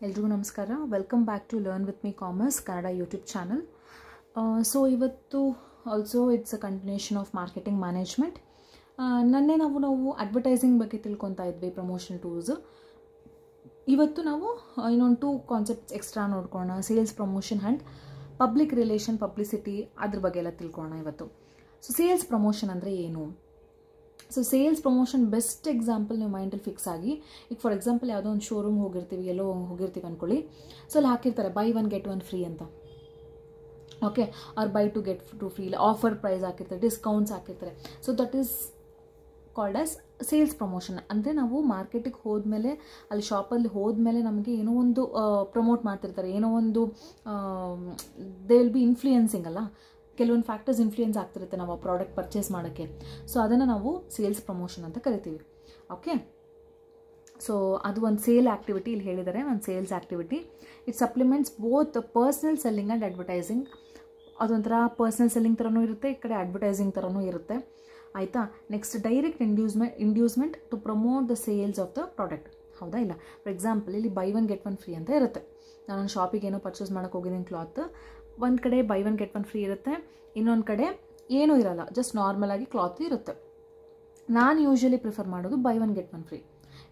ಎಲ್ರಿಗೂ ನಮಸ್ಕಾರ. Welcome back to learn with me commerce Kannada YouTube channel. So ಇವತ್ತು also it's a continuation of marketing management. ನನ್ನೆ ನಾವು advertising ಬಗ್ಗೆ ತಿಳ್ಕೊತಾ ಇದ್ವಿ, ಪ್ರಮೋಷನ್ ಟೂಲ್ಸ್. ಇವತ್ತು ನಾವು ಇನ್ನೊಂದು 2 ಕಾನ್ಸೆಪ್ಟ್ಸ್ ಎಕ್ಸ್ಟ್ರಾ ನೋಡ್ಕೊಳ್ಳೋಣ. Sales promotion and public relation, publicity, ಅದ್ರ ಬಗ್ಗೆ ಎಲ್ಲ ತಿಳ್ಕೊಳ್ಳೋಣ ಇವತ್ತು. ಸೊ ಸೇಲ್ಸ್ ಪ್ರಮೋಷನ್ ಅಂದರೆ ಏನು? So sales promotion best example ನೀವು ಮೈಂಡಲ್ಲಿ ಫಿಕ್ಸ್ ಆಗಿ, ಈಗ ಫಾರ್ ಎಕ್ಸಾಂಪಲ್ ಯಾವುದೋ ಒಂದು ಶೋರೂಮ್ ಹೋಗಿರ್ತೀವಿ, ಎಲ್ಲೋ ಹೋಗಿರ್ತೀವಿ ಅಂದ್ಕೊಳ್ಳಿ. ಸೊ ಅಲ್ಲಿ ಹಾಕಿರ್ತಾರೆ ಬೈ 1 get 1 ಫ್ರೀ ಅಂತ. Okay, or buy 2 get 2 free, ಇಲ್ಲ ಆಫರ್ ಪ್ರೈಸ್ ಹಾಕಿರ್ತಾರೆ, ಡಿಸ್ಕೌಂಟ್ಸ್ ಹಾಕಿರ್ತಾರೆ. So that is called as sales promotion. ಅಂದರೆ ನಾವು ಮಾರ್ಕೆಟಿಗೆ ಹೋದ್ಮೇಲೆ, ಅಲ್ಲಿ ಶಾಪಲ್ಲಿ ಹೋದ್ಮೇಲೆ ನಮಗೆ ಏನೋ ಒಂದು ಪ್ರಮೋಟ್ ಮಾಡ್ತಿರ್ತಾರೆ, ಏನೋ ಒಂದು ದೇ ವಿಲ್ ಬಿ ಇನ್ಫ್ಲೂಯೆನ್ಸಿಂಗ್ ಅಲ್ಲ, ಕೆಲವೊಂದು ಫ್ಯಾಕ್ಟರ್ಸ್ ಇನ್ಫ್ಲೂಯೆನ್ಸ್ ಆಗ್ತಿರುತ್ತೆ ನಾವು ಆ ಪ್ರಾಡಕ್ಟ್ ಪರ್ಚೇಸ್ ಮಾಡೋಕ್ಕೆ. ಸೊ ಅದನ್ನು ನಾವು ಸೇಲ್ಸ್ ಪ್ರಮೋಷನ್ ಅಂತ ಕರಿತೀವಿ. ಓಕೆ, ಸೊ ಅದು ಒಂದು ಸೇಲ್ ಆ್ಯಕ್ಟಿವಿಟಿ ಇಲ್ಲಿ ಹೇಳಿದ್ದಾರೆ, ಒಂದು sales activity. It supplements both personal selling and advertising. ಅದೊಂಥರ ಪರ್ಸ್ನಲ್ ಸೆಲ್ಲಿಂಗ್ ಥರನೂ ಇರುತ್ತೆ, ಈ ಕಡೆ ಅಡ್ವರ್ಟೈಸಿಂಗ್ ಥರನೂ ಇರುತ್ತೆ. ಆಯಿತಾ? Next, direct inducement to promote the sales of the product. ಹೌದಾ ಇಲ್ಲ? ಫಾರ್ ಎಕ್ಸಾಂಪಲ್ ಇಲ್ಲಿ ಬೈ 1 get 1 ಫ್ರೀ ಅಂತ ಇರುತ್ತೆ. ನಾನು ಶಾಪಿಗೆ ಏನೋ ಪರ್ಚೇಸ್ ಮಾಡೋಕ್ಕೆ ಹೋಗಿದ್ದೀನಿ ಕ್ಲಾತ್, ಒಂದು ಕಡೆ ಬೈ 1 get 1 ಫ್ರೀ ಇರುತ್ತೆ, ಇನ್ನೊಂದು ಕಡೆ ಏನೂ ಇರಲ್ಲ, ಜಸ್ಟ್ ನಾರ್ಮಲಾಗಿ ಕ್ಲಾತ್ ಇರುತ್ತೆ. ನಾನು ಯೂಶ್ವಲಿ ಪ್ರಿಫರ್ ಮಾಡೋದು ಬೈ 1 get 1 ಫ್ರೀ.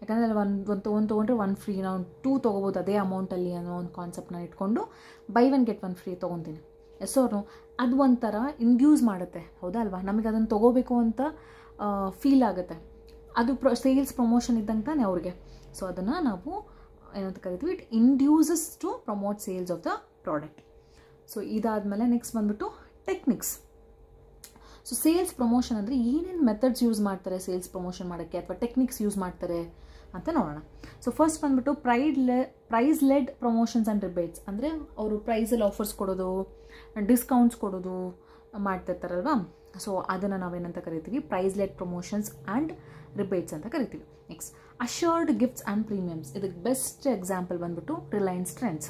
ಯಾಕಂದರೆ ಅಲ್ಲಿ ಒಂದು ತೊಗೊಂಡ್ರೆ 1 ಫ್ರೀ, ನಾವು 2 ತೊಗೋಬೋದು ಅದೇ ಅಮೌಂಟಲ್ಲಿ ಅನ್ನೋ ಒಂದು ಕಾನ್ಸೆಪ್ಟನ್ನ ಇಟ್ಕೊಂಡು ಬೈ 1 get 1 ಫ್ರೀ ತೊಗೊತೀನಿ. ಎಸ್ಸೋರು ಅದು ಒಂಥರ ಇಂಡ್ಯೂಸ್ ಮಾಡುತ್ತೆ, ಹೌದಾ ಅಲ್ವಾ? ನಮಗೆ ಅದನ್ನು ತೊಗೋಬೇಕು ಅಂತ ಫೀಲ್ ಆಗುತ್ತೆ. ಅದು ಸೇಲ್ಸ್ ಪ್ರಮೋಷನ್ ಇದ್ದಂಗೆ ತಾನೆ ಅವ್ರಿಗೆ. ಸೊ ಅದನ್ನು ನಾವು ಏನಂತ ಕರಿತೀವಿ, it induces to promote sales of the product. So ಇದಾದಮೇಲೆ ನೆಕ್ಸ್ಟ್ ಬಂದ್ಬಿಟ್ಟು ಟೆಕ್ನಿಕ್ಸ್. ಸೊ ಸೇಲ್ಸ್ ಪ್ರಮೋಷನ್ ಅಂದರೆ ಏನೇನು ಮೆಥಡ್ಸ್ ಯೂಸ್ ಮಾಡ್ತಾರೆ ಸೇಲ್ಸ್ ಪ್ರಮೋಷನ್ ಮಾಡೋಕ್ಕೆ, ಅಥವಾ ಟೆಕ್ನಿಕ್ಸ್ ಯೂಸ್ ಮಾಡ್ತಾರೆ ಅಂತ ನೋಡೋಣ. ಸೊ ಫಸ್ಟ್ ಬಂದ್ಬಿಟ್ಟು price led promotions and rebates. ಅಂದರೆ ಅವರು ಪ್ರೈಸಲ್ಲಿ ಆಫರ್ಸ್ ಕೊಡೋದು, ಡಿಸ್ಕೌಂಟ್ಸ್ ಕೊಡೋದು ಮಾಡ್ತಿರ್ತಾರಲ್ವಾ. ಸೊ ಅದನ್ನು ನಾವೇನಂತ ಕರಿತೀವಿ, price led promotions and rebates ಅಂತ ಕರಿತೀವಿ. Next, assured gifts and premiums. ಇದಕ್ಕೆ ಬೆಸ್ಟ್ ಎಕ್ಸಾಂಪಲ್ ಬಂದ್ಬಿಟ್ಟು ರಿಲಯನ್ಸ್ ಟ್ರೆಂಡ್ಸ್.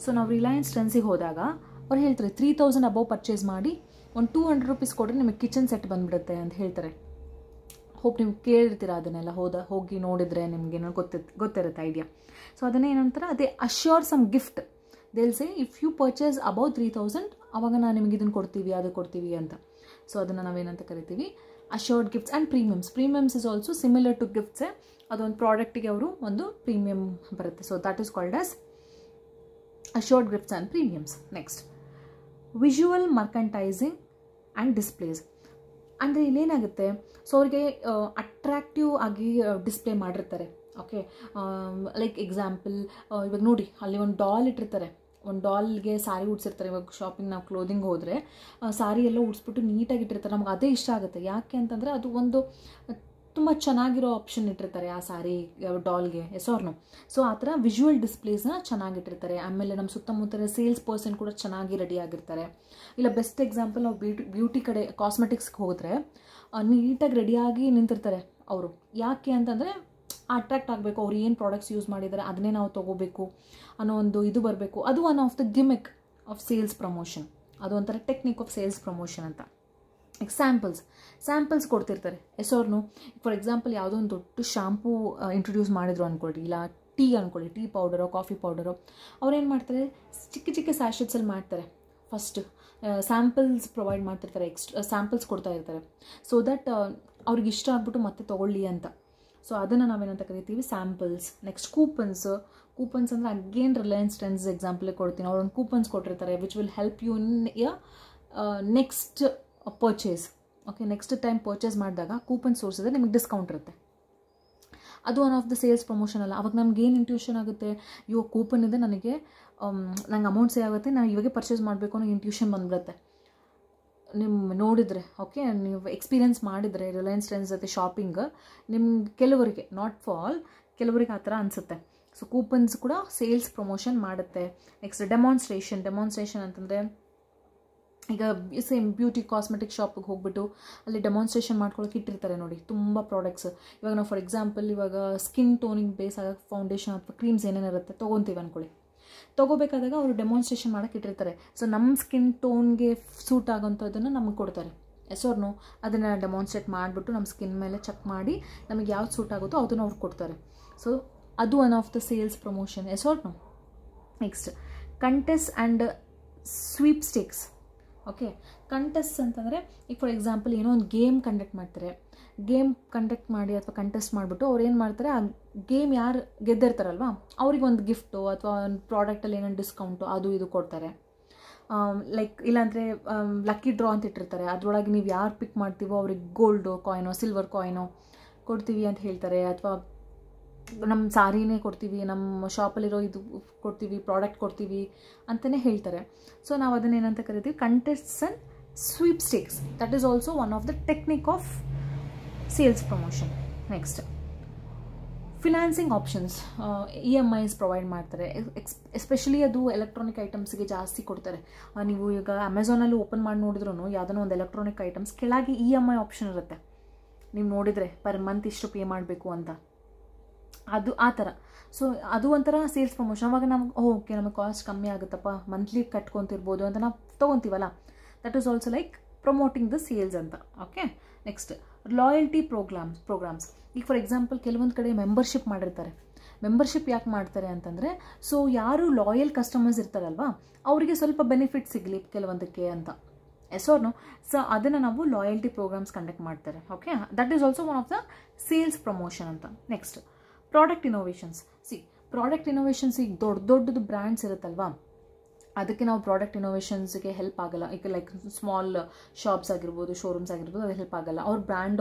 ಸೊ ನಾವು ರಿಲಯನ್ಸ್ ಟ್ರೆಂಡ್ಸಿಗೆ ಹೋದಾಗ ಅವ್ರು ಹೇಳ್ತಾರೆ 3000 ಅಬೌವ್ ಪರ್ಚೇಸ್ ಮಾಡಿ ಒಂದು 200 ರೂಪೀಸ್ ಕೊಟ್ಟರೆ ನಿಮಗೆ ಕಿಚನ್ ಸೆಟ್ ಬಂದುಬಿಡುತ್ತೆ ಅಂತ ಹೇಳ್ತಾರೆ. ಹೋಪ್ ನೀವು ಕೇಳಿರ್ತೀರ ಅದನ್ನೆಲ್ಲ, ಹೋಗಿ ನೋಡಿದರೆ ನಿಮ್ಗೆ ಏನೋ ಗೊತ್ತಿರುತ್ತೆ ಐಡಿಯಾ. ಸೊ ಅದನ್ನೇ ಏನಂತಾರೆ, ಅದೇ assure some gift. They'll say if you purchase above 3000 ಅವಾಗ ನಾನು ನಿಮಗೆ ಇದನ್ನು ಕೊಡ್ತೀವಿ, ಅದು ಕೊಡ್ತೀವಿ ಅಂತ. ಸೊ ಅದನ್ನು ನಾವೇನಂತ ಕರಿತೀವಿ, assured gifts and premiums. Premiums is also similar to ಗಿಫ್ಟ್ಸೇ. ಅದೊಂದು ಪ್ರಾಡಕ್ಟಿಗೆ ಅವರು ಒಂದು ಪ್ರೀಮಿಯಮ್ ಬರುತ್ತೆ. So that is called as assured gifts and premiums. Next, visual merchandising and displays. ಅಂದರೆ ಇಲ್ಲೇನಾಗುತ್ತೆ, ಸೊ ಅವ್ರಿಗೆ ಅಟ್ರಾಕ್ಟಿವ್ ಆಗಿ ಡಿಸ್ಪ್ಲೇ ಮಾಡಿರ್ತಾರೆ. ಓಕೆ, ಲೈಕ್ ಎಕ್ಸಾಂಪಲ್, ಇವಾಗ ನೋಡಿ ಅಲ್ಲಿ ಒಂದು ಡಾಲ್ ಇಟ್ಟಿರ್ತಾರೆ, ಒಂದು ಡಾಲ್ಗೆ ಸಾರಿ ಉಡ್ಸಿರ್ತಾರೆ. ಇವಾಗ ಶಾಪಿಂಗ್ ನಾವು ಕ್ಲೋದಿಂಗ್ ಹೋದರೆ ಸಾರಿ ಎಲ್ಲ ಉಡ್ಸ್ಬಿಟ್ಟು ನೀಟಾಗಿ ಇಟ್ಟಿರ್ತಾರೆ. ನಮ್ಗೆ ಅದೇ ಇಷ್ಟ ಆಗುತ್ತೆ. ಯಾಕೆ ಅಂತಂದರೆ ಅದು ಒಂದು ತುಂಬ ಚೆನ್ನಾಗಿರೋ ಆಪ್ಷನ್ ಇಟ್ಟಿರ್ತಾರೆ ಆ ಸಾರಿ ಡಾಲ್ಗೆ. ಎಸೋರ್ನು. ಸೊ ಆ ಥರ ವಿಜುವಲ್ ಡಿಸ್ಪ್ಲೇಸ್ನ ಚೆನ್ನಾಗಿಟ್ಟಿರ್ತಾರೆ. ಆಮೇಲೆ ನಮ್ಮ ಸುತ್ತಮುತ್ತ ಸೇಲ್ಸ್ ಪರ್ಸನ್ ಕೂಡ ಚೆನ್ನಾಗಿ ರೆಡಿ ಆಗಿರ್ತಾರೆ. ಇಲ್ಲ ಬೆಸ್ಟ್ ಎಕ್ಸಾಂಪಲ್, ನಾವು ಬ್ಯೂಟಿ ಕಡೆ ಕಾಸ್ಮೆಟಿಕ್ಸ್ಗೆ ಹೋದರೆ ನೀಟಾಗಿ ರೆಡಿಯಾಗಿ ನಿಂತಿರ್ತಾರೆ ಅವರು. ಯಾಕೆ ಅಂತಂದರೆ ಅಟ್ರಾಕ್ಟ್ ಆಗಬೇಕು, ಅವ್ರು ಏನು ಪ್ರಾಡಕ್ಟ್ಸ್ ಯೂಸ್ ಮಾಡಿದ್ದಾರೆ ಅದನ್ನೇ ನಾವು ತೊಗೋಬೇಕು ಅನ್ನೋ ಒಂದು ಇದು ಬರಬೇಕು. ಅದು one of the gimmick of sales promotion. ಅದು ಒಂಥರ ಟೆಕ್ನಿಕ್ ಆಫ್ ಸೇಲ್ಸ್ ಪ್ರಮೋಷನ್ ಅಂತ. ಸ್ಯಾಂಪಲ್ಸ್ ಕೊಡ್ತಿರ್ತಾರೆ. ಎಸೋರ್ನು ಫಾರ್ ಎಕ್ಸಾಂಪಲ್ ಯಾವುದೋ ಒಂದು ದೊಡ್ಡ ಶಾಂಪೂ ಇಂಟ್ರೊಡ್ಯೂಸ್ ಮಾಡಿದ್ರು ಅಂದ್ಕೊಳ್ಳಿ, ಇಲ್ಲ ಟೀ ಅಂದ್ಕೊಳ್ಳಿ, ಟೀ ಪೌಡರೋ ಕಾಫಿ ಪೌಡರೋ, ಅವ್ರೇನು ಮಾಡ್ತಾರೆ, ಚಿಕ್ಕ ಸ್ಯಾಶೆಟ್ಸಲ್ಲಿ ಮಾಡ್ತಾರೆ. ಫಸ್ಟ್ ಸ್ಯಾಂಪಲ್ಸ್ ಪ್ರೊವೈಡ್ ಮಾಡ್ತಿರ್ತಾರೆ, ಸ್ಯಾಂಪಲ್ಸ್ ಕೊಡ್ತಾ ಇರ್ತಾರೆ. ಸೊ ದಟ್ ಅವ್ರಿಗೆ ಇಷ್ಟ ಆಗ್ಬಿಟ್ಟು ಮತ್ತೆ ತೊಗೊಳ್ಳಿ ಅಂತ. ಸೊ ಅದನ್ನು ನಾವೇನಂತ ಕರಿತೀವಿ, ಸ್ಯಾಂಪಲ್ಸ್. ನೆಕ್ಸ್ಟ್, ಕೂಪನ್ಸ್ ಅಂದರೆ ಅಗೇನ್ ರಿಲಯನ್ಸ್ ಟ್ರೆಂಡ್ಸ್ ಎಕ್ಸಾಂಪಲ್ ಕೊಡ್ತೀನಿ. ಅವ್ರೊಂದು ಕೂಪನ್ಸ್ ಕೊಟ್ಟಿರ್ತಾರೆ which will help you in next purchase. Okay, next time purchase ಮಾಡಿದಾಗ ಕೂಪನ್ ತೋರಿಸಿದ್ರೆ ನಿಮಗೆ ಡಿಸ್ಕೌಂಟ್ ಇರುತ್ತೆ. ಅದು one of the sales promotion ಅಲ್ಲ. ಅವಾಗ ನಮ್ಗೆ ಏನು ಇಂಟ್ಯೂಷನ್ ಆಗುತ್ತೆ, ಇವಾಗ ಕೂಪನ್ ಇದೆ, ನಂಗೆ ಅಮೌಂಟ್ ಸೇವ್ ಆಗುತ್ತೆ, ನಾನು ಇವಾಗೆ ಪರ್ಚೇಸ್ ಮಾಡಬೇಕು ಅನ್ನೋ ಇಂಟ್ಯೂಷನ್ ಬಂದ್ಬಿಡುತ್ತೆ. ನಿಮ್ಮ ನೋಡಿದರೆ, ಓಕೆ, ನೀವು ಎಕ್ಸ್ಪೀರಿಯನ್ಸ್ ಮಾಡಿದರೆ ರಿಲಯನ್ಸ್ ಟ್ರೆಂಡ್ಸ್ ಜೊತೆ ಶಾಪಿಂಗ್, ನಿಮ್ಗೆ ಕೆಲವರಿಗೆ, ನಾಟ್ ಫಾಲ್, ಕೆಲವರಿಗೆ ಆ ಥರ ಅನಿಸುತ್ತೆ. ಸೊ ಕೂಪನ್ಸ್ ಕೂಡ ಸೇಲ್ಸ್ ಪ್ರಮೋಷನ್ ಮಾಡುತ್ತೆ. ನೆಕ್ಸ್ಟ್, ಡೆಮಾನ್ಸ್ಟ್ರೇಷನ್ ಅಂತಂದರೆ, ಈಗ ಸೇಮ್ ಬ್ಯೂಟಿ ಕಾಸ್ಮೆಟಿಕ್ ಶಾಪಿಗೆ ಹೋಗ್ಬಿಟ್ಟು ಅಲ್ಲಿ ಡೆಮಾನ್ಸ್ಟ್ರೇಷನ್ ಮಾಡ್ಕೊಳ್ಳೋಕೆ ಇಟ್ಟಿರ್ತಾರೆ ನೋಡಿ ತುಂಬ ಪ್ರಾಡಕ್ಟ್ಸ್. ಇವಾಗ ನಾವು ಫಾರ್ ಎಕ್ಸಾಂಪಲ್ ಇವಾಗ ಸ್ಕಿನ್ ಟೋನಿಂಗ್ ಬೇಸ್ ಆಗ ಫೌಂಡೇಶನ್ ಅಥವಾ ಕ್ರೀಮ್ಸ್ ಏನೇನಿರುತ್ತೆ ತೊಗೊತೀವಿ ಅಂದ್ಕೊಳ್ಳಿ. ತೊಗೋಬೇಕಾದಾಗ ಅವರು ಡೆಮಾನ್ಸ್ಟ್ರೇಷನ್ ಮಾಡೋಕೆ ಇಟ್ಟಿರ್ತಾರೆ. ಸೊ ನಮ್ಮ ಸ್ಕಿನ್ ಟೋನ್ಗೆ ಸೂಟ್ ಆಗೋಂಥದ್ದನ್ನು ನಮಗೆ ಕೊಡ್ತಾರೆ. ಎಸೋರ್ನು ಅದನ್ನು ಡೆಮಾನ್ಸ್ಟ್ರೇಟ್ ಮಾಡಿಬಿಟ್ಟು ನಮ್ಮ ಸ್ಕಿನ್ ಮೇಲೆ ಚೆಕ್ ಮಾಡಿ ನಮಗೆ ಯಾವ್ದು ಸೂಟ್ ಆಗುತ್ತೋ ಅದನ್ನು ಅವ್ರು ಕೊಡ್ತಾರೆ. ಸೊ ಅದು one of the sales promotion. Yes or no? Next contest and sweepstakes. Okay, contest ಅಂತಂದರೆ ಈಗ ಫಾರ್ ಎಕ್ಸಾಂಪಲ್ ಏನೋ ಒಂದು ಗೇಮ್ ಕಂಡಕ್ಟ್ ಮಾಡ್ತಾರೆ. ಗೇಮ್ ಕಂಡಕ್ಟ್ ಮಾಡಿ ಅಥವಾ ಕಂಟೆಸ್ಟ್ ಮಾಡಿಬಿಟ್ಟು ಅವ್ರು ಏನು ಮಾಡ್ತಾರೆ, ಆ ಗೇಮ್ ಯಾರು ಗೆದ್ದಿರ್ತಾರಲ್ವ ಅವ್ರಿಗೆ ಒಂದು ಗಿಫ್ಟು ಅಥವಾ ಒಂದು ಪ್ರಾಡಕ್ಟಲ್ಲಿ ಏನೋ ಡಿಸ್ಕೌಂಟು ಅದು ಇದು ಕೊಡ್ತಾರೆ. ಲೈಕ್ ಇಲ್ಲಾಂದರೆ ಲಕ್ಕಿ ಡ್ರಾ ಅಂತ ಇಟ್ಟಿರ್ತಾರೆ, ಅದರೊಳಗೆ ನೀವು ಯಾರು ಪಿಕ್ ಮಾಡ್ತೀವೋ ಅವ್ರಿಗೆ ಗೋಲ್ಡು ಕಾಯಿನೋ ಸಿಲ್ವರ್ ಕಾಯಿನೋ ಕೊಡ್ತೀವಿ ಅಂತ ಹೇಳ್ತಾರೆ. ಅಥವಾ ನಮ್ಮ ಸಾರಿನೇ ಕೊಡ್ತೀವಿ, ನಮ್ಮ ಶಾಪಲ್ಲಿರೋ ಇದು ಕೊಡ್ತೀವಿ, ಪ್ರಾಡಕ್ಟ್ ಕೊಡ್ತೀವಿ ಅಂತಲೇ ಹೇಳ್ತಾರೆ. ಸೊ ನಾವು ಅದನ್ನೇನಂತ ಕರಿತೀವಿ, contests and sweepstakes. That is also one of the technique of sales promotion. Next financing options. EMIs provide ಮಾಡ್ತಾರೆ. ಎಸ್ಪೆಷಲಿ ಅದು ಎಲೆಕ್ಟ್ರಾನಿಕ್ ಐಟಮ್ಸ್ಗೆ ಜಾಸ್ತಿ ಕೊಡ್ತಾರೆ. ನೀವು ಈಗ ಅಮೆಝಾನಲ್ಲಿ ಓಪನ್ ಮಾಡಿ ನೋಡಿದ್ರೂ ಯಾವುದೋ ಒಂದು ಎಲೆಕ್ಟ್ರಾನಿಕ್ ಐಟಮ್ಸ್ ಕೆಳಗೆ EMI ಆಪ್ಷನ್ ಇರುತ್ತೆ. ನೀವು ನೋಡಿದರೆ ಪರ್ ಮಂತ್ ಇಷ್ಟು ಪೇ ಮಾಡಬೇಕು ಅಂತ, ಅದು ಆ ಥರ. ಸೊ ಅದು ಒಂಥರ ಸೇಲ್ಸ್ ಪ್ರಮೋಷನ್. ಅವಾಗ ನಮ್ಗೆ ಓಕೆ ನಮಗೆ ಕಾಸ್ಟ್ ಕಮ್ಮಿ ಆಗುತ್ತಪ್ಪ, ಮಂತ್ಲಿ ಕಟ್ಕೊತಿರ್ಬೋದು ಅಂತ ನಾವು ತೊಗೊತೀವಲ್ಲ, that is also like promoting the sales ಅಂತ. Okay, next loyalty programs. ಈಗ ಫಾರ್ ಎಕ್ಸಾಂಪಲ್ ಕೆಲವೊಂದು ಕಡೆ ಮೆಂಬರ್ಶಿಪ್ ಮಾಡಿರ್ತಾರೆ. ಮೆಂಬರ್ಶಿಪ್ ಯಾಕೆ ಮಾಡ್ತಾರೆ ಅಂತಂದರೆ, ಸೊ ಯಾರು ಲಾಯಲ್ ಕಸ್ಟಮರ್ಸ್ ಇರ್ತಾರಲ್ವ ಅವರಿಗೆ ಸ್ವಲ್ಪ ಬೆನಿಫಿಟ್ ಸಿಗಲಿ ಕೆಲವೊಂದಕ್ಕೆ ಅಂತ. S or no? ಸೊ ಅದನ್ನು ನಾವು ಲಾಯಲ್ಟಿ ಪ್ರೋಗ್ರಾಮ್ಸ್ ಕಂಡಕ್ಟ್ ಮಾಡ್ತಾರೆ. Okay, that is also one of the sales promotion ಅಂತ. Next product innovations. Product innovations ಈಗ ದೊಡ್ಡದು ಬ್ರ್ಯಾಂಡ್ಸ್ ಇರುತ್ತಲ್ವಾ, ಅದಕ್ಕೆ ನಾವು ಪ್ರಾಡಕ್ಟ್ ಇನೋವೇಷನ್ಸ್ಗೆ ಹೆಲ್ಪ್ ಆಗಲ್ಲ. ಈಗ ಲೈಕ್ ಸ್ಮಾಲ್ ಶಾಪ್ಸ್ ಆಗಿರ್ಬೋದು, ಶೋರೂಮ್ಸ್ ಆಗಿರ್ಬೋದು, ಅದು ಹೆಲ್ಪ್ ಆಗಲ್ಲ. ಅವ್ರ ಬ್ರ್ಯಾಂಡ್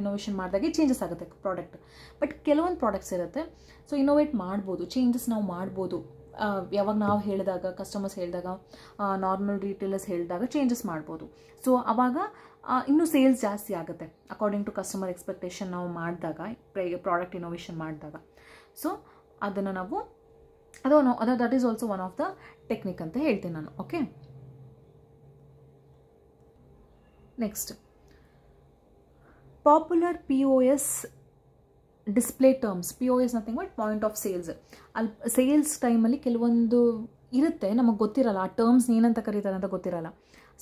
ಇನೋವೇಷನ್ ಮಾಡಿದಾಗೆ ಚೇಂಜಸ್ ಆಗುತ್ತೆ ಪ್ರಾಡಕ್ಟ್. ಬಟ್ ಕೆಲವೊಂದು ಪ್ರಾಡಕ್ಟ್ಸ್ ಇರುತ್ತೆ, ಸೊ ಇನೋವೇಟ್ ಮಾಡ್ಬೋದು, ಚೇಂಜಸ್ ನಾವು ಮಾಡ್ಬೋದು. ಯಾವಾಗ ನಾವು ಹೇಳಿದಾಗ, ಕಸ್ಟಮರ್ಸ್ ಹೇಳಿದಾಗ, ನಾರ್ಮಲ್ ರಿಟೇಲರ್ಸ್ ಹೇಳಿದಾಗ ಚೇಂಜಸ್ ಮಾಡ್ಬೋದು. ಸೊ ಅವಾಗ ಇನ್ನೂ ಸೇಲ್ಸ್ ಜಾಸ್ತಿ ಆಗುತ್ತೆ ಅಕಾರ್ಡಿಂಗ್ ಟು ಕಸ್ಟಮರ್ ಎಕ್ಸ್ಪೆಕ್ಟೇಷನ್ ನಾವು ಮಾಡಿದಾಗ, ಪ್ರಾಡಕ್ಟ್ ಇನೋವೇಷನ್ ಮಾಡಿದಾಗ. ಸೊ ಅದನ್ನು ನಾವು that is also one of the technique ಅಂತ ಹೇಳ್ತೀನಿ ನಾನು. Okay, next popular POS display terms. POS nothing but point of sales. ಅಲ್ಲಿ ಸೇಲ್ಸ್ ಟೈಮಲ್ಲಿ ಕೆಲವೊಂದು ಇರುತ್ತೆ, ನಮಗೆ ಗೊತ್ತಿರಲ್ಲ ಆ ಟರ್ಮ್ಸ್ ಏನಂತ ಕರೀತಾರೆ ಅಂತ ಗೊತ್ತಿರಲ್ಲ.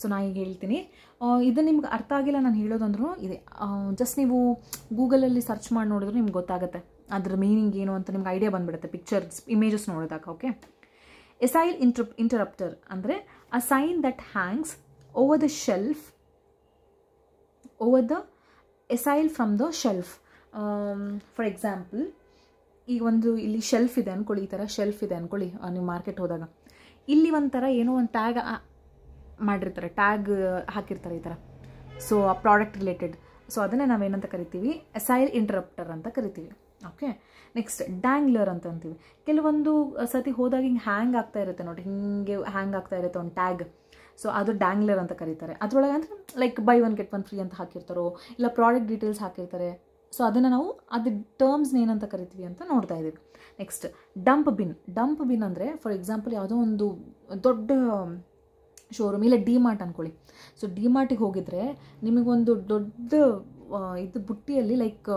ಸೊ ನಾನು ಈಗ ಹೇಳ್ತೀನಿ, ಇದು ನಿಮ್ಗೆ ಅರ್ಥ ಆಗಿಲ್ಲ ನಾನು ಹೇಳೋದಂದ್ರೂ ಇದೆ, ಜಸ್ಟ್ ನೀವು ಗೂಗಲಲ್ಲಿ ಸರ್ಚ್ ಮಾಡಿ ನೋಡಿದ್ರೆ ನಿಮ್ಗೆ ಗೊತ್ತಾಗುತ್ತೆ ಅದ್ರ ಮೀನಿಂಗ್ ಏನು ಅಂತ, ನಿಮ್ಗೆ ಐಡಿಯಾ ಬಂದುಬಿಡುತ್ತೆ ಪಿಕ್ಚರ್ಸ್ ಇಮೇಜಸ್ ನೋಡಿದಾಗ. ಓಕೆ, ಎಸೈಲ್ ಇಂಟರಪ್ಟರ್ ಅಂದರೆ a sign that hangs over the aisle from the shelf. For example ಈಗ ಇಲ್ಲಿ ಶೆಲ್ಫ್ ಇದೆ ಅಂದ್ಕೊಳ್ಳಿ, ಈ ಥರ ಶೆಲ್ಫ್ ಇದೆ ಅಂದ್ಕೊಳ್ಳಿ, ನೀವು ಮಾರ್ಕೆಟ್ ಹೋದಾಗ ಇಲ್ಲಿ ಒಂಥರ ಏನೋ ಒಂದು ಟ್ಯಾಗ್ ಮಾಡಿರ್ತಾರೆ, ಟ್ಯಾಗ್ ಹಾಕಿರ್ತಾರೆ ಈ ಥರ. ಸೊ ಆ ಪ್ರಾಡಕ್ಟ್ ರಿಲೇಟೆಡ್. ಸೊ ಅದನ್ನೇ ನಾವೇನಂತ ಕರಿತೀವಿ, ಎಸೈಲ್ ಇಂಟರಪ್ಟರ್ ಅಂತ ಕರಿತೀವಿ. ಓಕೆ, ನೆಕ್ಸ್ಟ್ ಡ್ಯಾಂಗ್ಲರ್ ಅಂತ ಅಂತೀವಿ. ಕೆಲವೊಂದು ಸತಿ ಹೋದಾಗ ಹಿಂಗೆ ಹ್ಯಾಂಗ್ ಆಗ್ತಾ ಇರುತ್ತೆ ನೋಡಿ, ಹಿಂಗೆ ಹ್ಯಾಂಗ್ ಆಗ್ತಾ ಇರುತ್ತೆ ಒಂದು ಟ್ಯಾಗ್. ಸೊ ಅದು ಡ್ಯಾಂಗ್ಲರ್ ಅಂತ ಕರೀತಾರೆ. ಅದರೊಳಗೆ ಅಂದರೆ ಲೈಕ್ ಬೈ 1 get 1 ಫ್ರೀ ಅಂತ ಹಾಕಿರ್ತಾರೋ, ಇಲ್ಲ ಪ್ರಾಡಕ್ಟ್ ಡೀಟೇಲ್ಸ್ ಹಾಕಿರ್ತಾರೆ. ಸೊ ಅದನ್ನು ನಾವು ಅದು ಟರ್ಮ್ಸ್ನ ಏನಂತ ಕರಿತೀವಿ ಅಂತ ನೋಡ್ತಾ ಇದ್ದೀವಿ. ನೆಕ್ಸ್ಟ್ ಡಂಪ್ ಬಿನ್ ಅಂದರೆ ಫಾರ್ ಎಕ್ಸಾಂಪಲ್ ಯಾವುದೋ ಒಂದು ದೊಡ್ಡ ಶೋರೂಮ್, ಇಲ್ಲ ಡಿಮಾರ್ಟ್ ಅಂದ್ಕೊಳ್ಳಿ. ಸೊ ಡಿಮಾರ್ಟಿಗೆ ಹೋಗಿದ್ರೆ ನಿಮಗೊಂದು ದೊಡ್ಡ ಇದು ಬುಟ್ಟಿಯಲ್ಲಿ ಲೈಕ್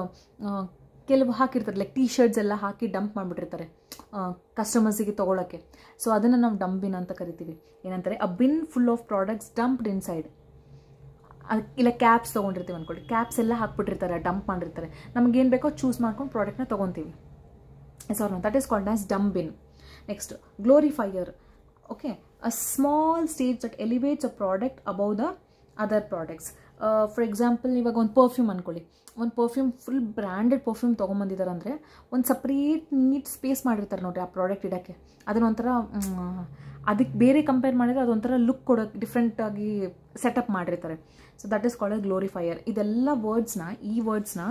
ಕೆಲವು ಹಾಕಿರ್ತಾರೆ, ಲೈಕ್ T-shirts ಎಲ್ಲ ಹಾಕಿ ಡಂಪ್ ಮಾಡಿಬಿಟ್ಟಿರ್ತಾರೆ ಕಸ್ಟಮರ್ಸಿಗೆ ತೊಗೊಳಕ್ಕೆ. ಸೊ ಅದನ್ನು ನಾವು ಡಂಪ್ ಬಿನ್ ಅಂತ ಕರಿತೀವಿ. ಏನಂತಾರೆ, a bin full of products dumped inside. ಇಲ್ಲ ಕ್ಯಾಪ್ಸ್ ತೊಗೊಂಡಿರ್ತೀವಿ ಅಂದ್ಕೊಳ್ಳಿ, ಕ್ಯಾಪ್ಸ್ ಎಲ್ಲ ಹಾಕ್ಬಿಟ್ಟಿರ್ತಾರೆ, ಡಂಪ್ ಮಾಡಿರ್ತಾರೆ. ನಮಗೇನು ಬೇಕೋ ಚೂಸ್ ಮಾಡ್ಕೊಂಡು ಪ್ರಾಡಕ್ಟ್ನ ತೊಗೊತೀವಿ. Sorry, that is called as dump bin. Next glorifier. Okay, a small stage that elevates a product above the other products. For example ಇವಾಗ ಒಂದು ಪರ್ಫ್ಯೂಮ್ ಅಂದ್ಕೊಳ್ಳಿ, ಒಂದು ಪರ್ಫ್ಯೂಮ್ ಫುಲ್ ಬ್ರ್ಯಾಂಡೆಡ್ ಪರ್ಫ್ಯೂಮ್ ತೊಗೊಂಬಂದಿದ್ದಾರೆ ಅಂದರೆ ಒಂದು ಸಪ್ರೇಟ್ ನೀಟ್ ಸ್ಪೇಸ್ ಮಾಡಿರ್ತಾರೆ ನೋಡಿರಿ ಆ product ಇಡೋಕ್ಕೆ. ಅದನ್ನೊಂಥರ ಅದಕ್ಕೆ ಬೇರೆ ಕಂಪೇರ್ ಮಾಡಿದರೆ ಅದೊಂಥರ ಲುಕ್ ಕೊಡೋಕ್ಕೆ ಡಿಫ್ರೆಂಟಾಗಿ ಸೆಟಪ್ ಮಾಡಿರ್ತಾರೆ. So that is called glorifier. ಇದೆಲ್ಲ ಈ ವರ್ಡ್ಸ್ನ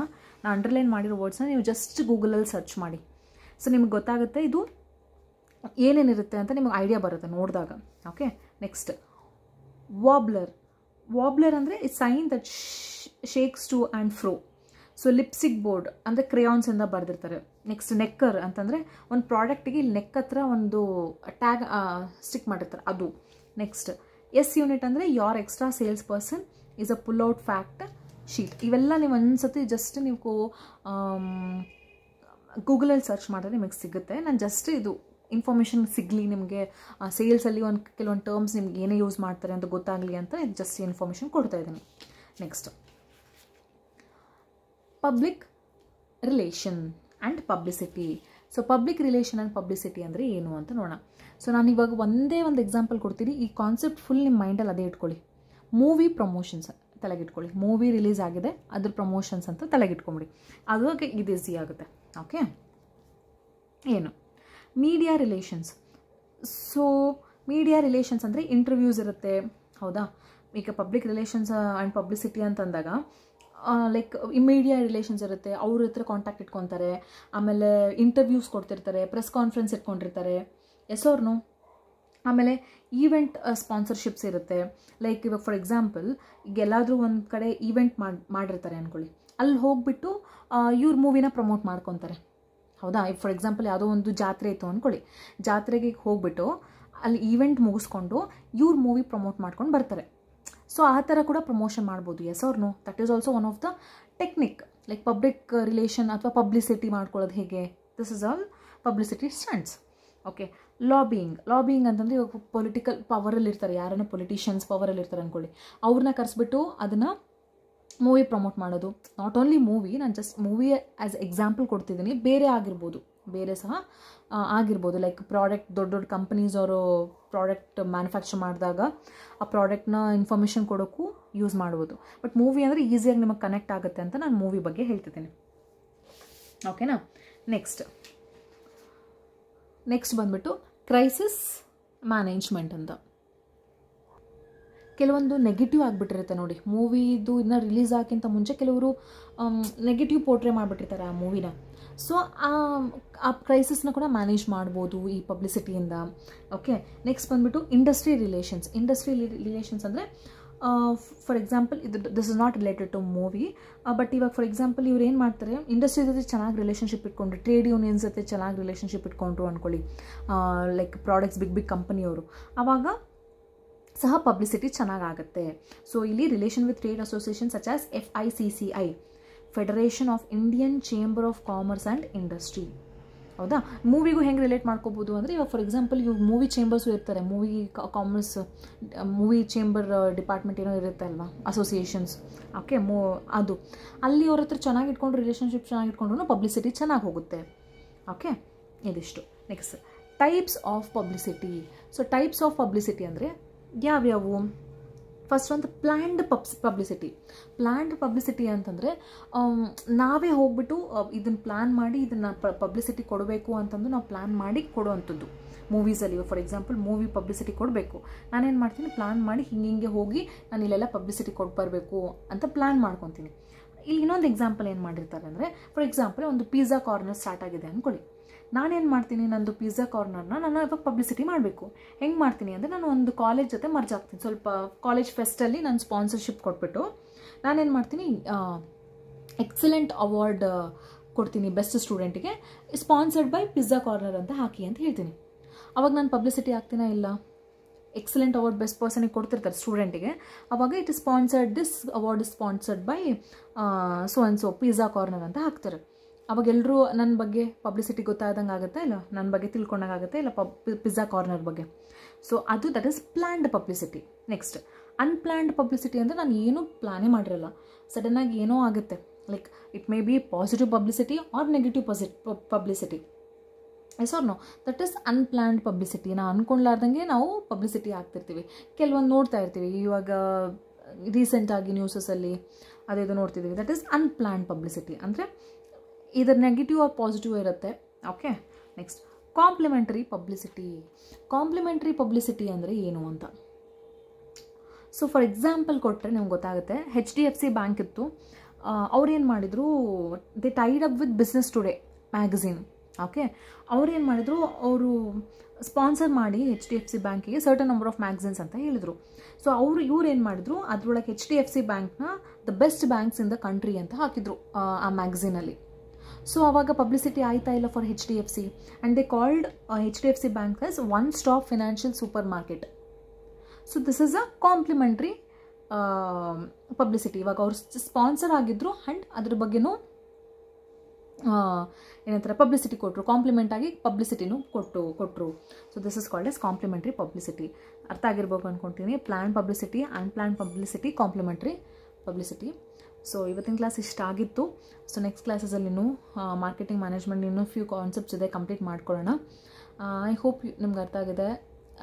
ನಾನು ಅಂಡರ್ಲೈನ್ ಮಾಡಿರೋ ವರ್ಡ್ಸ್ನ ನೀವು ಜಸ್ಟ್ ಗೂಗಲಲ್ಲಿ ಸರ್ಚ್ ಮಾಡಿ. ಸೊ ನಿಮ್ಗೆ ಗೊತ್ತಾಗುತ್ತೆ ಇದು ಏನೇನಿರುತ್ತೆ ಅಂತ ನಿಮಗೆ ಐಡಿಯಾ ಬರುತ್ತೆ ನೋಡಿದಾಗ. ಓಕೆ, ನೆಕ್ಸ್ಟ್ ವಾಬ್ಲರ್ ಅಂದರೆ it's sign that shakes to and fro. So lipstick board ಅಂದರೆ ಕ್ರೇಯಾನ್ಸಿಂದ ಬರೆದಿರ್ತಾರೆ. ನೆಕ್ಸ್ಟ್ ನೆಕ್ಕರ್ ಅಂತಂದರೆ ಒಂದು ಪ್ರಾಡಕ್ಟಿಗೆ ಇಲ್ಲಿ ನೆಕ್ ಹತ್ರ ಒಂದು ಟ್ಯಾಗ್ ಸ್ಟಿಕ್ ಮಾಡಿರ್ತಾರೆ ಅದು. ನೆಕ್ಸ್ಟ್ ಯೂನಿಟ್ ಅಂದರೆ your extra sales person is a pull out fact sheet. ಇವೆಲ್ಲ ನೀವು ಒಂದ್ಸತಿ ಜಸ್ಟ್ ನೀವು ಗೂಗಲಲ್ಲಿ ಸರ್ಚ್ ಮಾಡಿದ್ರೆ ನಿಮಗೆ ಸಿಗುತ್ತೆ. ನಾನು ಜಸ್ಟ್ ಇದು ಇನ್ಫಾರ್ಮೇಷನ್ ಸಿಗಲಿ ನಿಮಗೆ, ಸೇಲ್ಸಲ್ಲಿ ಕೆಲವೊಂದು ಟರ್ಮ್ಸ್ ನಿಮ್ಗೆ ಏನೇ ಯೂಸ್ ಮಾಡ್ತಾರೆ ಅಂತ ಗೊತ್ತಾಗಲಿ ಅಂತ ಜಸ್ಟ್ ಇನ್ಫಾರ್ಮೇಷನ್ ಕೊಡ್ತಾ ಇದ್ದೀನಿ. Next public relation and publicity. So public relation and publicity ಅಂದರೆ ಏನು ಅಂತ ನೋಡೋಣ. ಸೊ ನಾನು ಇವಾಗ ಒಂದೇ ಒಂದು ಎಕ್ಸಾಂಪಲ್ ಕೊಡ್ತೀನಿ. ಈ ಕಾನ್ಸೆಪ್ಟ್ ಫುಲ್ ನಿಮ್ಮ ಮೈಂಡಲ್ಲಿ ಅದೇ ಇಟ್ಕೊಳ್ಳಿ. ಮೂವಿ ಪ್ರಮೋಷನ್ಸ್ ತಲೆಗಿಟ್ಕೊಳ್ಳಿ. ಮೂವಿ ರಿಲೀಸ್ ಆಗಿದೆ, ಅದ್ರ ಪ್ರಮೋಷನ್ಸ್ ಅಂತ ತಲೆಗಿಟ್ಕೊಂಬಿಡಿ. ಅದಕ್ಕೆ ಇದು ಈಸಿ ಆಗುತ್ತೆ. ಓಕೆ, ಏನು media relations. So media relations ಅಂದರೆ ಇಂಟರ್ವ್ಯೂಸ್ ಇರುತ್ತೆ, ಹೌದಾ. ಈಗ ಪಬ್ಲಿಕ್ ರಿಲೇಷನ್ಸ್ ಆ್ಯಂಡ್ ಪಬ್ಲಿಸಿಟಿ ಅಂತಂದಾಗ ಲೈಕ್ ಮೀಡಿಯಾ ರಿಲೇಷನ್ಸ್ ಇರುತ್ತೆ, ಅವ್ರ ಹತ್ರ ಕಾಂಟ್ಯಾಕ್ಟ್ ಇಟ್ಕೊತಾರೆ, ಆಮೇಲೆ ಇಂಟರ್ವ್ಯೂಸ್ ಕೊಡ್ತಿರ್ತಾರೆ, ಪ್ರೆಸ್ ಕಾನ್ಫರೆನ್ಸ್ ಇಟ್ಕೊಂಡಿರ್ತಾರೆ, ಎಸ್ ಆರ್ ನೋ. ಆಮೇಲೆ ಈವೆಂಟ್ ಸ್ಪಾನ್ಸರ್ಶಿಪ್ಸ್ ಇರುತ್ತೆ. ಲೈಕ್ ಇವಾಗ ಫಾರ್ ಎಕ್ಸಾಂಪಲ್ ಈಗ ಎಲ್ಲಾದರೂ ಒಂದು ಕಡೆ ಈವೆಂಟ್ ಮಾಡಿರ್ತಾರೆ ಅಂದ್ಕೊಳ್ಳಿ, ಅಲ್ಲಿ ಹೋಗ್ಬಿಟ್ಟು ಇವ್ರ ಮೂವಿನ ಪ್ರಮೋಟ್ ಮಾಡ್ಕೊತಾರೆ, ಹೌದಾ. ಈಗ ಫಾರ್ ಎಕ್ಸಾಂಪಲ್ ಯಾವುದೋ ಒಂದು ಜಾತ್ರೆ ಇತ್ತು ಅಂದ್ಕೊಳ್ಳಿ, ಜಾತ್ರೆಗೆ ಹೋಗ್ಬಿಟ್ಟು ಅಲ್ಲಿ ಈವೆಂಟ್ ಮುಗಿಸ್ಕೊಂಡು ಇವ್ರ ಮೂವಿ ಪ್ರಮೋಟ್ ಮಾಡ್ಕೊಂಡು ಬರ್ತಾರೆ. ಸೊ ಆ ಥರ ಕೂಡ ಪ್ರಮೋಷನ್ ಮಾಡ್ಬೋದು, yes or no. That is also one of the technique. Like public relation ಅಥವಾ ಪಬ್ಲಿಸಿಟಿ ಮಾಡ್ಕೊಳ್ಳೋದು ಹೇಗೆ, this is all publicity stunts. Okay, lobbying ಅಂತಂದರೆ ಇವಾಗ ಪೊಲಿಟಿಕಲ್ ಪವರಲ್ಲಿ ಇರ್ತಾರೆ, ಯಾರನ್ನ ಪೊಲಿಟಿಷಿಯನ್ಸ್ ಪವರಲ್ಲಿ ಇರ್ತಾರೆ ಅಂದ್ಕೊಳ್ಳಿ, ಅವ್ರನ್ನ ಕರೆಸ್ಬಿಟ್ಟು ಅದನ್ನು ಮೂವಿ ಪ್ರಮೋಟ್ ಮಾಡೋದು. ನಾಟ್ ಓನ್ಲಿ ಮೂವಿ, ನಾನು ಜಸ್ಟ್ ಮೂವಿ ಆ್ಯಸ್ ಎಕ್ಸಾಂಪಲ್ ಕೊಡ್ತಿದ್ದೀನಿ, ಬೇರೆ ಆಗಿರ್ಬೋದು, ಬೇರೆ ಸಹ ಆಗಿರ್ಬೋದು. ಲೈಕ್ ಪ್ರಾಡಕ್ಟ್ ದೊಡ್ಡ ದೊಡ್ಡ ಕಂಪನೀಸ್ ಅವರು ಪ್ರಾಡಕ್ಟ್ ಮ್ಯಾನುಫ್ಯಾಕ್ಚರ್ ಮಾಡಿದಾಗ ಆ ಪ್ರಾಡಕ್ಟ್ನ ಇನ್ಫಾರ್ಮೇಷನ್ ಕೊಡೋಕ್ಕೂ ಯೂಸ್ ಮಾಡ್ಬೋದು. ಬಟ್ ಮೂವಿ ಅಂದರೆ ಈಸಿಯಾಗಿ ನಿಮಗೆ ಕನೆಕ್ಟ್ ಆಗುತ್ತೆ ಅಂತ ನಾನು ಮೂವಿ ಬಗ್ಗೆ ಹೇಳ್ತಿದ್ದೀನಿ. ಓಕೆನಾ. ನೆಕ್ಸ್ಟ್ ಬಂದ್ಬಿಟ್ಟು ಕ್ರೈಸಿಸ್ ಮ್ಯಾನೇಜ್ಮೆಂಟ್ ಅಂತ. ಕೆಲವೊಂದು ನೆಗೆಟಿವ್ ಆಗಿಬಿಟ್ಟಿರುತ್ತೆ ನೋಡಿ, ಮೂವಿದು ಇನ್ನೂ ರಿಲೀಸ್ ಆಗೋಕ್ಕಿಂತ ಮುಂಚೆ ಕೆಲವರು ನೆಗೆಟಿವ್ ಪೋರ್ಟ್ರೇ ಮಾಡಿಬಿಟ್ಟಿರ್ತಾರೆ ಆ ಮೂವಿನ. ಸೊ ಆ ಕ್ರೈಸಿಸ್ನ ಕೂಡ ಮ್ಯಾನೇಜ್ ಮಾಡ್ಬೋದು ಈ ಪಬ್ಲಿಸಿಟಿಯಿಂದ. ಓಕೆ, ನೆಕ್ಸ್ಟ್ ಬಂದ್ಬಿಟ್ಟು ಇಂಡಸ್ಟ್ರಿ ರಿಲೇಷನ್ಸ್ ಅಂದರೆ for example this is not related to movie, but ಇವಾಗ ಫಾರ್ ಎಕ್ಸಾಂಪಲ್ ಇವ್ರು ಏನು ಮಾಡ್ತಾರೆ, ಇಂಡಸ್ಟ್ರಿ ಜೊತೆ ಚೆನ್ನಾಗಿ ರಿಲೇಷನ್ಶಿಪ್ ಇಟ್ಕೊಂಡ್ರು, ಟ್ರೇಡ್ ಯೂನಿಯನ್ಸ್ ಜೊತೆ ಚೆನ್ನಾಗಿ ರಿಲೇಷನ್ಶಿಪ್ ಇಟ್ಕೊಂಡ್ರು ಅಂದ್ಕೊಳ್ಳಿ, ಲೈಕ್ ಪ್ರಾಡಕ್ಟ್ಸ್ ಬಿಗ್ ಕಂಪನಿಯವರು, ಆವಾಗ ಸಹ ಪಬ್ಲಿಸಿಟಿ ಚೆನ್ನಾಗಾಗುತ್ತೆ. ಸೊ ಇಲ್ಲಿ relation with trade association such as FICCI, federation of Indian chamber of commerce and industry, ಹೌದಾ. ಮೂವಿಗೂ ಹೆಂಗೆ ರಿಲೇಟ್ ಮಾಡ್ಕೋಬೋದು ಅಂದರೆ ಇವಾಗ ಫಾರ್ ಎಕ್ಸಾಂಪಲ್ ಇವಾಗ ಮೂವಿ ಚೇಂಬರ್ಸು ಇರ್ತಾರೆ, ಮೂವಿ ಚೇಂಬರ್ ಡಿಪಾರ್ಟ್ಮೆಂಟ್ ಏನೋ ಇರುತ್ತೆ ಅಲ್ವಾ, ಅಸೋಸಿಯೇಷನ್ಸ್. ಓಕೆ, ಅದು ಅಲ್ಲಿ ಅವ್ರ ಹತ್ರ ಚೆನ್ನಾಗಿ ಇಟ್ಕೊಂಡು ರಿಲೇಷನ್ಶಿಪ್ ಚೆನ್ನಾಗಿ ಇಟ್ಕೊಂಡ್ರು ಪಬ್ಲಿಸಿಟಿ ಚೆನ್ನಾಗಿ ಹೋಗುತ್ತೆ. ಓಕೆ, ಇದಿಷ್ಟು. Next types of publicity. So types of publicity ಅಂದರೆ ಯಾವ್ಯಾವು? ಫಸ್ಟ್ ಒಂದು ಪ್ಲ್ಯಾಂಡ್ ಪಬ್ಲಿಸಿಟಿ ಅಂತಂದರೆ ನಾವೇ ಹೋಗ್ಬಿಟ್ಟು ಇದನ್ನು ಪ್ಲ್ಯಾನ್ ಮಾಡಿ ಇದನ್ನು ಪಬ್ಲಿಸಿಟಿ ಕೊಡಬೇಕು ಅಂತಂದು ನಾವು ಪ್ಲ್ಯಾನ್ ಮಾಡಿ ಕೊಡುವಂಥದ್ದು. ಮೂವೀಸಲ್ಲಿ ಫಾರ್ ಎಕ್ಸಾಂಪಲ್ ಮೂವಿ ಪಬ್ಲಿಸಿಟಿ ಕೊಡಬೇಕು, ನಾನೇನು ಮಾಡ್ತೀನಿ, ಪ್ಲ್ಯಾನ್ ಮಾಡಿ ಹಿಂಗೆ ಹೋಗಿ ನಾನು ಇಲ್ಲೆಲ್ಲ ಪಬ್ಲಿಸಿಟಿ ಕೊಟ್ಟು ಬರಬೇಕು ಅಂತ ಪ್ಲ್ಯಾನ್ ಮಾಡ್ಕೊತೀನಿ. ಇಲ್ಲಿ ಇನ್ನೊಂದು ಎಕ್ಸಾಂಪಲ್ ಏನು ಮಾಡಿರ್ತಾರೆ ಅಂದರೆ ಫಾರ್ ಎಕ್ಸಾಂಪಲ್ ಒಂದು ಪಿಜ್ಜಾ ಕಾರ್ನರ್ ಸ್ಟಾರ್ಟ್ ಆಗಿದೆ ಅಂದ್ಕೊಳ್ಳಿ, ನಾನೇನು ಮಾಡ್ತೀನಿ, ನಂದು ಪಿಜ್ಜಾ ಕಾರ್ನರ್ನ ನಾನು ಇವಾಗ ಪಬ್ಲಿಸಿಟಿ ಮಾಡಬೇಕು. ಹೆಂಗೆ ಮಾಡ್ತೀನಿ ಅಂದರೆ ನಾನು ಒಂದು ಕಾಲೇಜ್ ಜೊತೆ ಮರ್ಜ್ ಆಗ್ತೀನಿ, ಸ್ವಲ್ಪ ಕಾಲೇಜ್ ಫೆಸ್ಟಲ್ಲಿ ನಾನು ಸ್ಪಾನ್ಸರ್ಶಿಪ್ ಕೊಟ್ಬಿಟ್ಟು ನಾನೇನು ಮಾಡ್ತೀನಿ, ಎಕ್ಸಲೆಂಟ್ ಅವಾರ್ಡ್ ಕೊಡ್ತೀನಿ ಬೆಸ್ಟ್ ಸ್ಟೂಡೆಂಟಿಗೆ, ಸ್ಪಾನ್ಸರ್ಡ್ ಬೈ ಪಿಜ್ಜಾ ಕಾರ್ನರ್ ಅಂತ ಹಾಕಿ ಅಂತ ಹೇಳ್ತೀನಿ. ಅವಾಗ ನಾನು ಪಬ್ಲಿಸಿಟಿ ಆಗ್ತೀನಾ ಇಲ್ಲ? ಎಕ್ಸಲೆಂಟ್ ಅವಾರ್ಡ್ ಬೆಸ್ಟ್ ಪರ್ಸನಿಗೆ ಕೊಡ್ತಿರ್ತಾರೆ ಸ್ಟೂಡೆಂಟಿಗೆ, ಅವಾಗ it is sponsored, this award is sponsored by so and so pizza corner ಅಂತ ಹಾಕ್ತಾರೆ. ಅವಾಗ ಎಲ್ಲರೂ ನನ್ನ ಬಗ್ಗೆ ಪಬ್ಲಿಸಿಟಿ ಗೊತ್ತಾದಂಗೆ ಆಗುತ್ತೆ ಇಲ್ಲ, ನನ್ನ ಬಗ್ಗೆ ತಿಳ್ಕೊಂಡಂಗೆ ಆಗುತ್ತೆ ಇಲ್ಲ, ಪಿಜ್ಜಾ ಕಾರ್ನರ್ ಬಗ್ಗೆ. ಸೊ ಅದು that is planned publicity. Next unplanned publicity ಅಂದರೆ ನಾನು ಏನೂ ಪ್ಲ್ಯಾನೇ ಮಾಡಿರಲ್ಲ, ಸಡನ್ನಾಗಿ ಏನೋ ಆಗುತ್ತೆ. Like it may be positive publicity or negative publicity, yes or no, that is unplanned publicity. ನಾವು ಅಂದ್ಕೊಂಡ್ಲಾರ್ದಂಗೆ ನಾವು ಪಬ್ಲಿಸಿಟಿ ಆಗ್ತಿರ್ತೀವಿ. ಕೆಲವೊಂದು ನೋಡ್ತಾ ಇರ್ತೀವಿ, ಇವಾಗ ರೀಸೆಂಟಾಗಿ ನ್ಯೂಸಸಲ್ಲಿ ಅದೇದು ನೋಡ್ತಿದ್ದೀವಿ, ದಟ್ ಈಸ್ ಅನ್ಪ್ಲ್ಯಾಂಡ್ ಪಬ್ಲಿಸಿಟಿ. ಅಂದರೆ ಇದರ ನೆಗೆಟಿವ್ ಆರ್ ಪಾಸಿಟಿವ್ ಇರುತ್ತೆ. ಓಕೆ, ನೆಕ್ಸ್ಟ್ ಕಾಂಪ್ಲಿಮೆಂಟರಿ ಪಬ್ಲಿಸಿಟಿ ಅಂದರೆ ಏನು ಅಂತ. ಸೊ ಫಾರ್ ಎಕ್ಸಾಂಪಲ್ ಕೊಟ್ಟರೆ ನಿಮ್ಗೆ ಗೊತ್ತಾಗುತ್ತೆ, HDFC ಬ್ಯಾಂಕ್ ಇತ್ತು, ಅವ್ರೇನು ಮಾಡಿದರು, they Tide up with business today magazine. Okay, ಅವ್ರೇನು ಮಾಡಿದರು, ಅವರು ಸ್ಪಾನ್ಸರ್ ಮಾಡಿ HDFC ಬ್ಯಾಂಕಿಗೆ ಸರ್ಟನ್ ನಂಬರ್ ಆಫ್ ಮ್ಯಾಗಝೀನ್ಸ್ ಅಂತ ಹೇಳಿದರು. ಸೊ ಇವ್ರು ಏನು ಮಾಡಿದರು, ಅದರೊಳಗೆ HDFC ಬ್ಯಾಂಕ್ನ the best banks in the country ಅಂತ ಹಾಕಿದರು ಆ ಮ್ಯಾಗಝೀನಲ್ಲಿ. ಸೊ ಆವಾಗ ಪಬ್ಲಿಸಿಟಿ ಆಯ್ತಾ ಇಲ್ಲ for HDFC, and they called HDFC bank as one stop financial super market. So this is a complimentary publicity. ಇವಾಗ ಅವ್ರು ಸ್ಪಾನ್ಸರ್ ಆಗಿದ್ರು ಆ್ಯಂಡ್ ಅದ್ರ ಬಗ್ಗೆನೂ ಏನಂತಾರೆ ಪಬ್ಲಿಸಿಟಿ ಕೊಟ್ಟರು, ಕಾಂಪ್ಲಿಮೆಂಟ್ ಆಗಿ ಪಬ್ಲಿಸಿಟಿನೂ ಕೊಟ್ಟರು. So this is called as complimentary publicity. ಅರ್ಥ ಆಗಿರ್ಬೇಕು ಅಂದ್ಕೊಳ್ತೀನಿ. Plan publicity, unplan publicity, complimentary publicity. So ಇವತ್ತಿನ ಕ್ಲಾಸ್ ಇಷ್ಟ ಆಗಿತ್ತು. ಸೊ ನೆಕ್ಸ್ಟ್ ಕ್ಲಾಸಸಲ್ಲಿ ಮಾರ್ಕೆಟಿಂಗ್ ಮ್ಯಾನೇಜ್ಮೆಂಟ್ ಇನ್ನೂ ಫ್ಯೂ ಕಾನ್ಸೆಪ್ಟ್ಸ್ ಇದೆ, ಕಂಪ್ಲೀಟ್ ಮಾಡ್ಕೊಳ್ಳೋಣ. ಐ ಹೋಪ್ ನಿಮ್ಗೆ ಅರ್ಥ ಆಗಿದೆ.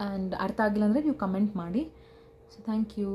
ಆ್ಯಂಡ್ ಅರ್ಥ ಆಗಿಲ್ಲ ಅಂದರೆ ನೀವು ಕಮೆಂಟ್ ಮಾಡಿ. So thank you.